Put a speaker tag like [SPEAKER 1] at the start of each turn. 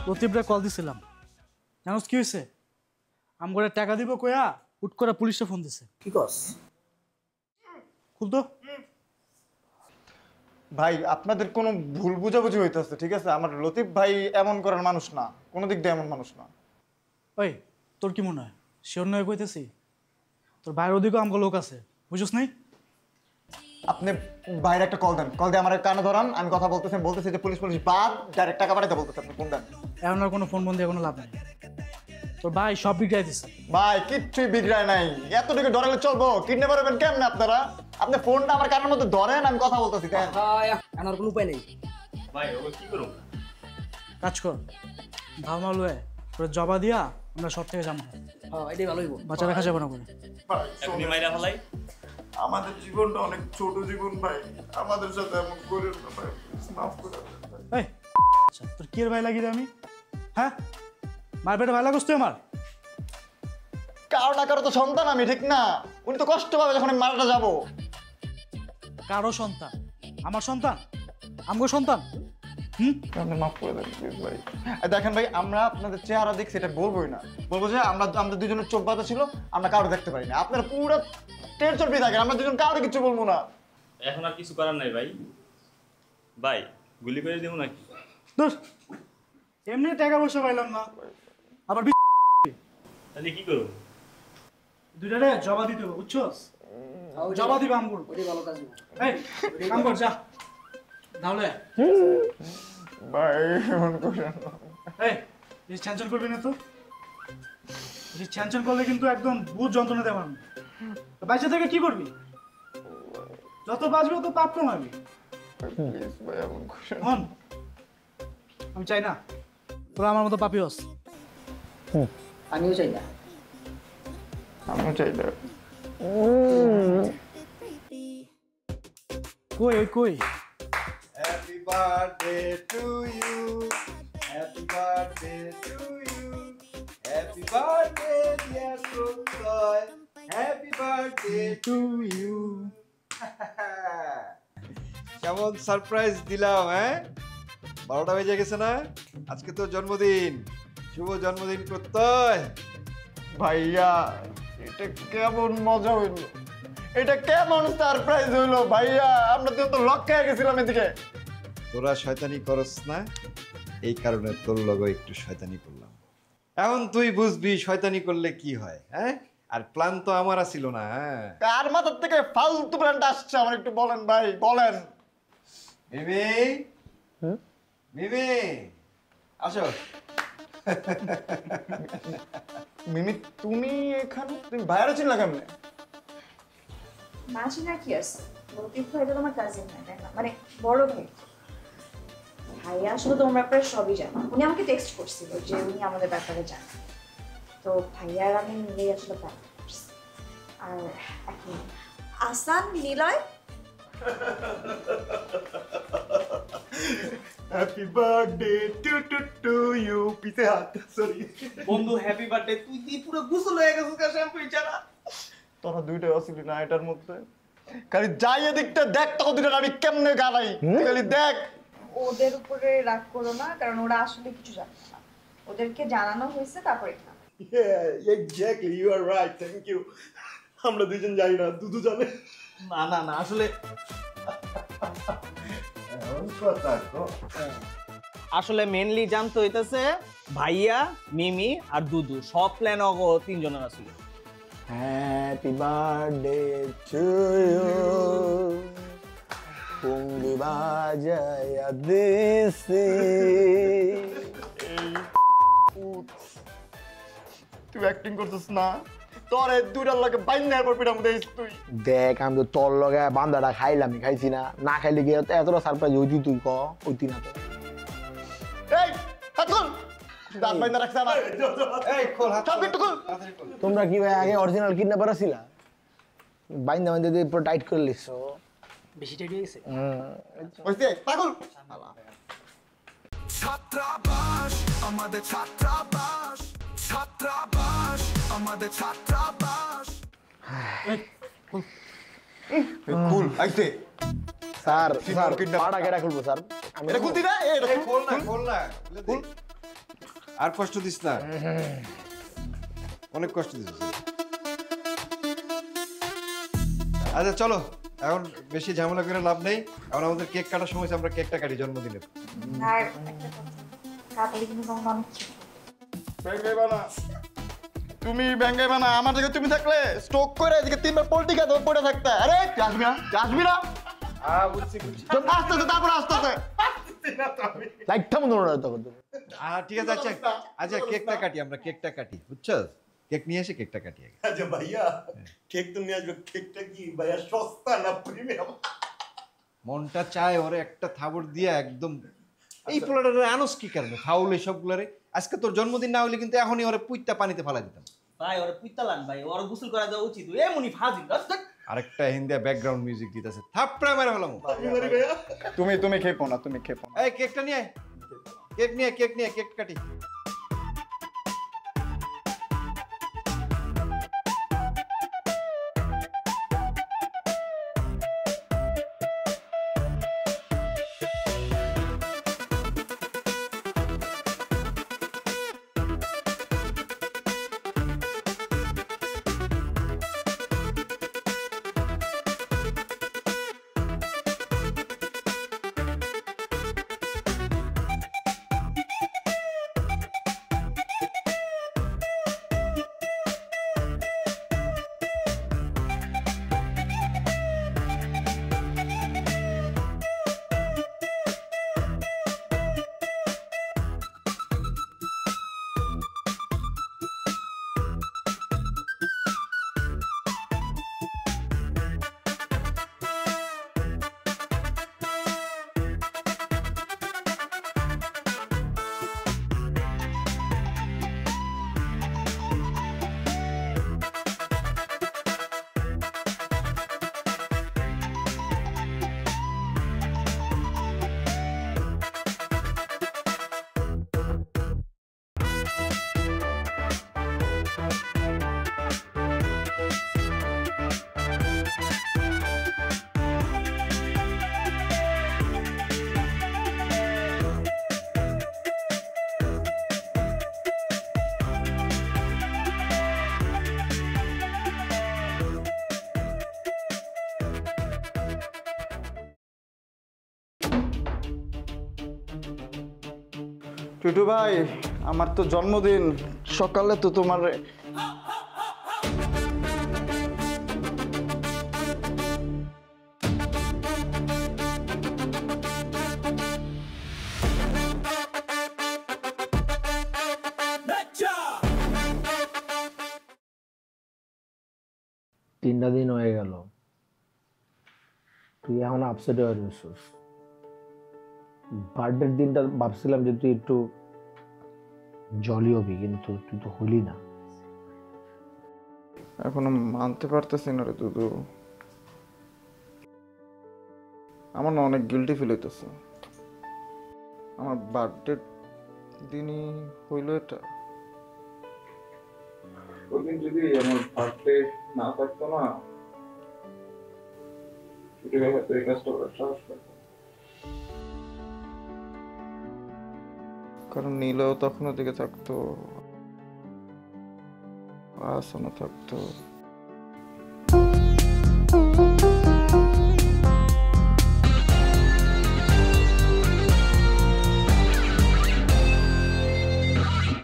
[SPEAKER 1] লতিফরে call দিছিলাম, জানোস কি হয়েছে? আমগরে টাকা দিব কয়া উঠ করে পুলিশে ফোন দিছে।
[SPEAKER 2] কি কস?
[SPEAKER 1] খুলতো
[SPEAKER 3] ভাই আপনাদের কোনো ভুল বুঝাবুঝি হইতেছে, ঠিক আছে? আমার লতিফ ভাই এমন করার মানুষ না, কোনো দিক দিয়ে এমন মানুষ না।
[SPEAKER 1] ওই তোর কি মনে হয় সে অন্য কইতেছি? তোর বাইরের ওদিকেও আমগো লোক আছে, বুঝছ নাই?
[SPEAKER 3] আপনি বাইরে একটা কল দেন, কল দিয়ে আমার কানে ধরান, আমি কথা বলতেছি যে পুলিশ বাদ ডাইরেক্ট টাকা পাঠাতে বলতেছে, আপনি ফোন দেন।
[SPEAKER 1] এখন আর কোনো ফোন বন্ধ দিয়ে কোনো লাভ নাই। তোর ভাই সব বিগড়াই দিছে।
[SPEAKER 3] ভাই কিচ্ছুই বিগড়ায় নাই, এতটুকু ডরালে চলবো? কিডন্যাপ করবেন কেমনে আপনারা? আপনি ফোনটা আমার কানের মধ্যে ধরেন, আমি কথা বলতেছি।
[SPEAKER 2] আমার কোনো উপায় নেই
[SPEAKER 4] ভাই ও কি করুন?
[SPEAKER 1] কাজ কর, ধারণা লয়ে তোর জবা দিয়া আমরা সব থেকে যাবো।
[SPEAKER 2] হ্যাঁ এটাই ভালো হইব,
[SPEAKER 1] বাচ্চা রাখা যাবে না করে।
[SPEAKER 4] এখনই মাইরা ফেলাই।
[SPEAKER 3] আমাদের জীবনটা অনেক ছোট জীবন ভাই, আমাদের সাথে এমন করেন না ভাই, মাফ করে দেন ভাই।
[SPEAKER 1] এই আচ্ছা তোর কি এর ভাই লাগি রে আমি? হ্যাঁ মার পেটে ভাই লাগছ তুই আমার?
[SPEAKER 3] কারো না কারো তো সন্তান আমি, ঠিক না? উনি তো কষ্ট পাবে যখন আমি মারাটা যাবো।
[SPEAKER 1] কারো সন্তান? আমার সন্তান? আমগো সন্তান?
[SPEAKER 3] আপনি মাফ করে দেন প্লিজ ভাই। দেখেন ভাই, আমরা আপনাদের চেহারা দেখছি এটা বলবোই না, বলবো যে আমাদের দুজনের চোখ বাঁধা ছিল, আমরা কারো দেখতে পারি না। আপনারা পুরো টেনশন ফ্রি থাকেন, আমরা দুজন কারো কিছু বলবো না।
[SPEAKER 4] এখন আর কিছু করার নাই ভাই। ভাই গুলি করে দেবো নাকি?
[SPEAKER 1] দোষ এমনি টাকা পয়সা পাইলাম না, আবার
[SPEAKER 4] তাহলে কি করবো?
[SPEAKER 1] দুইটারে জবা দিতে হবে, বুঝছস? জবা দিবা আমগুর।
[SPEAKER 2] ওটাই ভালো কাজ হইব।
[SPEAKER 1] এই কাম কর যা তাহলে।
[SPEAKER 3] ভাই এমন করেন না।
[SPEAKER 1] এই বেশি টেনশন করবি না তো, বেশি টেনশন করলে কিন্তু একদম বহুত যন্ত্রণা দেওয়ার। বাইরে থেকে কি করবি? যত বাঁচবে তত পাপ কমাবি।
[SPEAKER 3] প্লিজ ভাই এমন করেন না।
[SPEAKER 1] হন আমি চাই না তোরা আমার মতো পাপি হস।
[SPEAKER 2] আমিও চাই না।
[SPEAKER 3] আমিও চাই না।
[SPEAKER 1] কই ওই কই?
[SPEAKER 5] Happy birthday to you. Happy birthday to you. Happy birthday dear Sutoy. Happy birthday to you. কেমন সারপ্রাইজ দিলাম, হ্যাঁ? 12টা বেজে গেছে না? আজকে তো জন্মদিন, শুভ জন্মদিন প্রত্যয়।
[SPEAKER 3] ভাইয়া এটা কেমন মজা হইলো, এটা কেমন সারপ্রাইজ হইলো ভাইয়া, আমরা তো লক্ষ্যে গেছিলাম এদিকে।
[SPEAKER 5] তোরা শয়তানি করস না, এই কারণে তোর লগে একটু শয়তানি করলাম। এখন তুই বুঝবি শয়তানি করলে কি হয়, হ্যাঁ? আর প্ল্যান তো আমার ছিল না। হ্যাঁ,
[SPEAKER 3] কার মাথার থেকে ফালতু প্ল্যানটা আসছে আমার একটু বলেন ভাই, বলেন।
[SPEAKER 5] মিমি, মিমি আসো।
[SPEAKER 3] মিমি তুমি এখানে, তুমি বাইরে ছিল না কেমনে?
[SPEAKER 6] মাঝি না কি আছে, লতিফ ভাই তো তোমার কাজিন না, তাই না? মানে বড় ভাই। ভাইয়া আসলে তোমরা প্রায় সবই জানো, উনি আমাকে টেক্সট করছিল যে উনি আমাদের ব্যাপারে জানেন। তো ভাইয়া আর আমি মিলেই আসলে প্ল্যান করছি। আর এখন Ahsan Niloy
[SPEAKER 3] happy birthday to you. পিছে হাত, সরি
[SPEAKER 7] বন্ধু হ্যাপি বার্থডে। তুই দি পুরো গোসল হয়ে গেছিস কা শ্যাম্পু ছাড়া।
[SPEAKER 3] তোরা দুইটাই আসলি না এটার মধ্যে, খালি যাই এদিকটা দেখ তো দুইটা আমি কেমনে গালাই, খালি দেখ।
[SPEAKER 6] ওদের উপরে রাগ করো না, কারণ ওরা আসলে কিছু জানে না, ওদেরকে জানানো হয়েছে তারপরে না।
[SPEAKER 7] Exactly, you are right, thank you. আমরা দুইজন জানি না, দুদু জানে। না না না, আসলে
[SPEAKER 8] আসলে মেনলি জানতে হইতেছে ভাইয়া, মিমি আর দুদু, সব প্ল্যান অগো তিনজনের আছিল।
[SPEAKER 9] হ্যাপি বার্থডে টু ইউ, পুঙ্গি বাজায়া দেশে।
[SPEAKER 3] তুই অ্যাক্টিং করছিস না, তোর এই দুইটার লাগে বাইন্না এরপর পিটার মধ্যে তুই
[SPEAKER 9] দেখ আমি তো তোর লগে বান্দাটা খাইলাম, খাইছি না, না খাইলে গিয়ে এতটা সারপ্রাইজ হইতি তুই হইতি না তো।
[SPEAKER 3] এই হাত খোল, দাঁত বাইন্না রাখছে আমার।
[SPEAKER 5] এই খোল হাত,
[SPEAKER 3] সব একটু খোল।
[SPEAKER 9] তোমরা কি ভাই আগে অরিজিনাল কিডন্যাপার ছিলা? বাইন্দা বাইন্দা দিয়ে পুরো টাইট করে লিখছো।
[SPEAKER 1] বেশি টাইট হয়ে গেছে।
[SPEAKER 3] হইছে পাগল।
[SPEAKER 10] ছাত্রাবাস আমাদের, ছাত্রাবাস, ছাত্রাবাস আমাদের, ছাত্রাবাস।
[SPEAKER 3] কুল আইছে
[SPEAKER 9] স্যার, স্যার পাড়া কেডা খুলবো স্যার?
[SPEAKER 3] এটা খুলতি না, এটা
[SPEAKER 5] খোল না, খোল না,
[SPEAKER 3] খুল।
[SPEAKER 5] আর কষ্ট দিস না, অনেক কষ্ট দিস। আচ্ছা চলো, এখন বেশি ঝামেলা করে লাভ নেই। এখন আমাদের কেক কাটার সময় আমরা কেকটা কাটি জন্মদিনের।
[SPEAKER 6] আর একটা কথা, কাটালে কিন্তু তোমার অনেক ছোট।
[SPEAKER 3] ব্যাঙ্গাইবা না তুমি, ব্যাঙ্গাইবা না। আমার জায়গায় তুমি থাকলে স্ট্রোক করে এদিকে 3বার পোল্টি খাতে পড়ে থাকতে। আরে আসবি না, আসবি না।
[SPEAKER 7] বুঝছি বুঝছি।
[SPEAKER 3] আস্তে আস্তে, তারপর আস্তে আস্তে।
[SPEAKER 9] লাইটটা মনে হয় তখন
[SPEAKER 5] ঠিক আছে, আচ্ছা আচ্ছা কেকটা কাটি, আমরা কেকটা কাটি, বুঝছো? কেক নিয়ে এসে কেকটা কাটি আগে।
[SPEAKER 7] আচ্ছা ভাইয়া, কেক তো নিয়ে আসবে। কেকটা কি ভাইয়া সস্তা না প্রিমিয়াম?
[SPEAKER 5] মনটা চায় ওরে একটা থাবড় দিয়ে একদম এই পোলাটারে আনস কি কারণে ফাউল এসবগুলারে। আজকে তোর জন্মদিন না হইলে কিন্তু এখনই ওরে পুইত্তা পানিতে ফেলা দিতাম।
[SPEAKER 8] ভাই ওরে পুইতালান ভাই, ওর গোসল করা দেওয়া উচিত। এমনই ফাজিল।
[SPEAKER 5] আরেকটা হিন্দিয়া ব্যাকগ্রাউন্ড মিউজিক দিতেছে, থাপড়া মেরে ফেলাম।
[SPEAKER 3] তুমি খেপো না, তুমি খেপো না।
[SPEAKER 5] এই কেকটা নিয়ে আয়, কেক নিয়ে কেক কাটি।
[SPEAKER 3] টুটু ভাই, আমার তো জন্মদিন, সকালে তো তোমার
[SPEAKER 9] তিনটা দিন হয়ে গেল, তুই এখন আপসেট হয়ে রয়েছিস। বার্থডের দিনটা ভাবছিলাম যে তুই একটু জলি হবি, কিন্তু তুই তো হলি না।
[SPEAKER 3] এখনো মানতে পারতেছি না রে দুদু। আমার না অনেক গিল্টি ফিল হইতেছে। আমার বার্থডে দিনই হইল এটা। ওইদিন যদি আমার বার্থডে না থাকতো না, ছুটি ভাই হয়তো এই কাজটা করার সাহস পেত। কারণ নীলও তখন ওদিকে থাকতো, আসনও থাকতো।